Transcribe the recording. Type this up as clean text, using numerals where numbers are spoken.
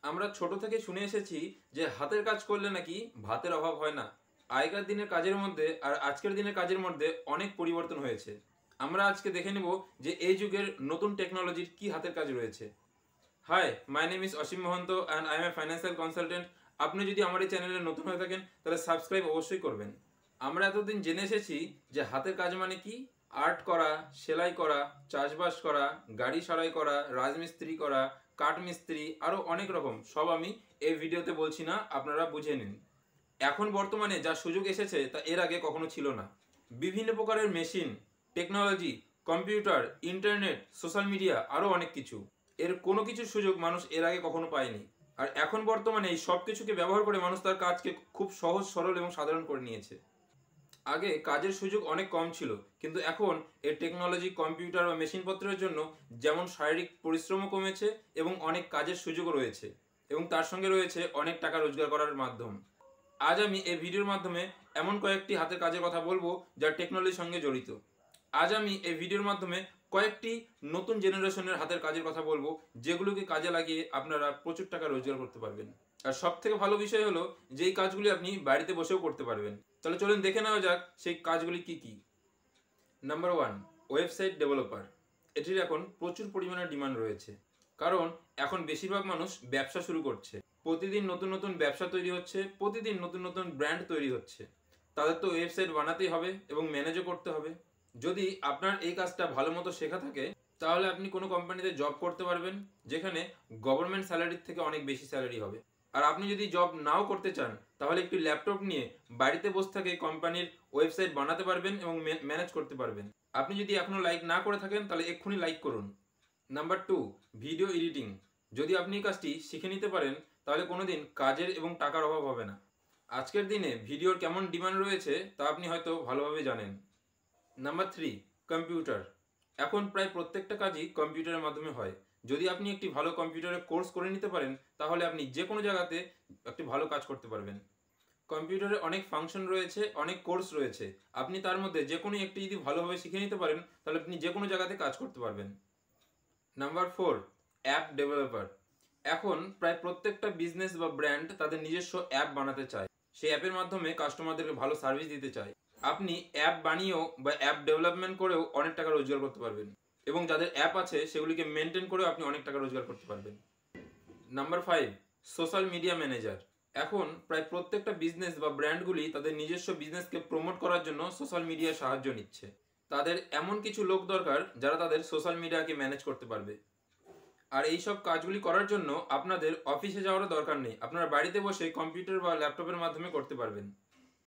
আমরা ছোট থেকে শুনে এসেছি যে হাতের কাজ করলে নাকি ভাতের অভাব হয় না। আগেকার দিনের কাজের মধ্যে আর আজকের দিনের কাজের মধ্যে অনেক পরিবর্তন হয়েছে। আমরা আজকে দেখে নেব যে এই যুগের নতুন টেকনোলজির কি হাতের কাজ রয়েছে। Hi, my name is Asim Mahanta and I am a financial consultant. আপনি যদি আমার এই চ্যানেলে নতুন হয়ে থাকেন তাহলে সাবস্ক্রাইব অবশ্যই করবেন। আমরা এতদিন জেনে এসেছি যে হাতের কাজ মানে কি, আর্ট করা, সেলাই করা, চাষবাস করা, গাড়ি সারাই করা, রাজমিস্ত্রি করা, কাঠমিস্ত্রি, আরও অনেক রকম। সব আমি এই ভিডিওতে বলছি না, আপনারা বুঝে নিন। এখন বর্তমানে যা সুযোগ এসেছে তা এর আগে কখনো ছিল না। বিভিন্ন প্রকারের machine, technology, computer, internet, social media, আরও অনেক কিছু। এর কোনো কিছুর সুযোগ মানুষ এর আগে কখনো পায়নি। আর এখন বর্তমানে এই সব কিছুকে ব্যবহার করে মানুষ তার কাজকে খুব সহজ, সরল এবং সাধারণ করে নিয়েছে। আগে কাজের সুযোগ অনেক কম ছিল, কিন্তু এখন এর টেকনোলজি, কম্পিউটার বা মেশিনপত্রের জন্য যেমন শারীরিক পরিশ্রমও কমেছে এবং অনেক কাজের সুযোগও রয়েছে, এবং তার সঙ্গে রয়েছে অনেক টাকা রোজগার করার মাধ্যম। আজ আমি এই ভিডিওর মাধ্যমে এমন কয়েকটি হাতের কাজের কথা বলবো যা টেকনোলজির সঙ্গে জড়িত। আজ আমি এই ভিডিওর মাধ্যমে কয়েকটি নতুন জেনারেশনের হাতের কাজের কথা বলবো, যেগুলোকে কাজে লাগিয়ে আপনারা প্রচুর টাকা রোজগার করতে পারবেন। আর সব থেকে ভালো বিষয় হলো যে এই কাজগুলি আপনি বাড়িতে বসেও করতে পারবেন। তাহলে চলুন দেখে নেওয়া যাক সেই কাজগুলি কি কি। Number 1, website developer. এটির এখন প্রচুর পরিমাণে ডিমান্ড রয়েছে, কারণ এখন বেশিরভাগ মানুষ ব্যবসা শুরু করছে। প্রতিদিন নতুন নতুন ব্যবসা তৈরি হচ্ছে, প্রতিদিন নতুন নতুন ব্র্যান্ড তৈরি হচ্ছে। তাদের তো ওয়েবসাইট বানাতেই হবে এবং ম্যানেজও করতে হবে। যদি আপনার এই কাজটা ভালো মতো শেখা থাকে তাহলে আপনি কোনো কোম্পানিতে জব করতে পারবেন, যেখানে গভর্নমেন্ট স্যালারির থেকে অনেক বেশি স্যালারি হবে। আর আপনি যদি জব নাও করতে চান তাহলে একটি ল্যাপটপ নিয়ে বাড়িতে বসে থেকে কোম্পানির ওয়েবসাইট বানাতে পারবেন এবং ম্যানেজ করতে পারবেন। আপনি যদি এখনো লাইক না করে থাকেন তাহলে এক্ষুনি লাইক করুন। Number 2, video editing. যদি আপনি এই কাজটি শিখে নিতে পারেন তাহলে কোনোদিন কাজের এবং টাকার অভাব হবে না। আজকের দিনে ভিডিওর কেমন ডিমান্ড রয়েছে তা আপনি হয়তো ভালোভাবে জানেন। Number 3, computer. এখন প্রায় প্রত্যেকটা কাজই কম্পিউটারের মাধ্যমে হয়। যদি আপনি একটি ভালো কম্পিউটারের কোর্স করে নিতে পারেন তাহলে আপনি যে কোনো জায়গাতে একটি ভালো কাজ করতে পারবেন। কম্পিউটারে অনেক ফাংশন রয়েছে, অনেক কোর্স রয়েছে। আপনি তার মধ্যে যে কোনো একটি যদি ভালোভাবে শিখে নিতে পারেন তাহলে আপনি যে কোনো জায়গাতে কাজ করতে পারবেন। Number 4, app developer. এখন প্রায় প্রত্যেকটা বিজনেস বা ব্র্যান্ড তাদের নিজস্ব অ্যাপ বানাতে চায়। সেই অ্যাপের মাধ্যমে কাস্টমারদেরকে ভালো সার্ভিস দিতে চায়। আপনি অ্যাপ বানিয়েও বা অ্যাপ ডেভেলপমেন্ট করেও অনেক টাকা রোজগার করতে পারবেন, এবং যাদের অ্যাপ আছে সেগুলিকে মেনটেন করেও আপনি অনেক টাকা রোজগার করতে পারবেন। Number 5, social media manager. এখন প্রায় প্রত্যেকটা বিজনেস বা ব্র্যান্ডগুলি তাদের নিজস্ব বিজনেসকে প্রমোট করার জন্য সোশ্যাল মিডিয়ার সাহায্য নিচ্ছে। তাদের এমন কিছু লোক দরকার যারা তাদের সোশ্যাল মিডিয়াকে ম্যানেজ করতে পারবে। আর এই সব কাজগুলি করার জন্য আপনাদের অফিসে যাওয়ারও দরকার নেই, আপনারা বাড়িতে বসে কম্পিউটার বা ল্যাপটপের মাধ্যমে করতে পারবেন।